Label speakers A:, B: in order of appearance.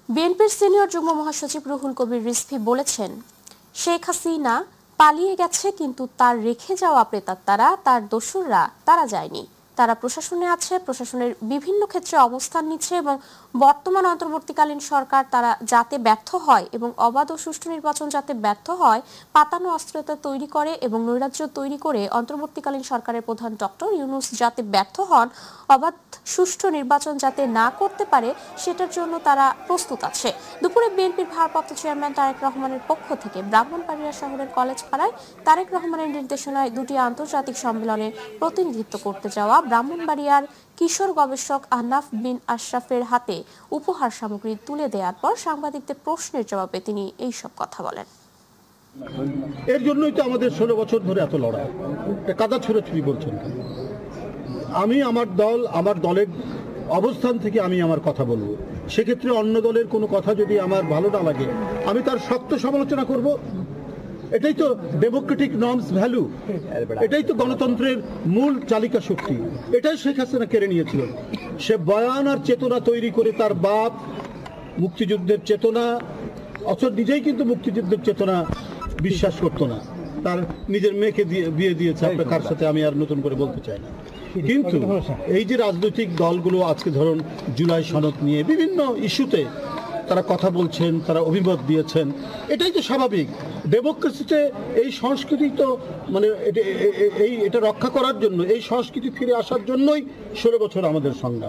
A: বিএনপির সিনিয়র যুগ্ম মহাসচিব রুহুল কবির রিজভী বলেছেন, শেখ হাসিনা পালিয়ে গেছে, কিন্তু তার রেখে যাওয়া প্রেতাত্মারা, তার দোসররা তারা যায়নি। তারা প্রশাসনে আছে, প্রশাসনের বিভিন্ন ক্ষেত্রে অবস্থান নিচ্ছে এবং বর্তমান অন্তর্বর্তীকালীন সরকার তারা যাতে ব্যর্থ হয় এবং অবাধ ও সুষ্ঠু নির্বাচন যাতে ব্যর্থ হয়, পাতানো অস্ত্রতা তৈরি করে এবং নৈরাজ্য তৈরি করে অন্তর্বর্তীকালীন সরকারের প্রধান ডক্টর ইউনূস যাতে ব্যর্থ হন, অবাধ সুষ্ঠু নির্বাচন যাতে না করতে পারে, সেটার জন্য তারা প্রস্তুত আছে। দুপুরে বিএনপির ভারপ্রাপ্ত চেয়ারম্যান তারেক রহমানের পক্ষ থেকে ব্রাহ্মণবাড়িয়া শহরের কলেজ পাড়ায় তারেক রহমানের নির্দেশনায় দুটি আন্তর্জাতিক সম্মেলনে প্রতিনিধিত্ব করতে যাওয়া ব্রাহ্মণবাড়িয়ার কিশোর গবেষক আহনাফ বিন আশরাফের হাতে উপহার সামগ্রী তুলে দেওয়ার পর সাংবাদিকদের প্রশ্নের জবাবে তিনি এইসব কথা বলেন।
B: এর জন্যই তো আমাদের 16 বছর ধরে এত লড়াই। কাদা ছুড়াছুড়ি করছেন। আমি আমার দলের অবস্থান থেকে আমি আমার কথা বলবো। সেক্ষেত্রে অন্য দলের কোনো কথা যদি আমার ভালো না লাগে, আমি তার শক্ত সমালোচনা করব। এটাই তো ডেমোক্রেটিক নর্মস ভ্যালু, এটাই তো গণতন্ত্রের মূল চালিকা শক্তি। এটাই শেখ হাসিনা কেড়ে নিয়েছিল। সে বয়ান আর চেতনা তৈরি করে তার বাপ মুক্তিযুদ্ধের চেতনা, অথচ নিজেই কিন্তু মুক্তিযুদ্ধের চেতনা বিশ্বাস করতো না। তার নিজের মেয়েকে বিয়ে দিয়েছে, আপনার কার সাথে আমি আর নতুন করে বলতে চাই না। কিন্তু এই যে রাজনৈতিক দলগুলো আজকে ধরুন জুলাই সনদ নিয়ে বিভিন্ন ইস্যুতে তারা কথা বলছেন, তারা অভিমত দিয়েছেন, এটাই তো স্বাভাবিক। ডেমোক্রেসিতে এই সংস্কৃতি তো মানে এটা রক্ষা করার জন্য, এই সংস্কৃতি ফিরে আসার জন্যই 16 বছর আমাদের সংগ্রাম।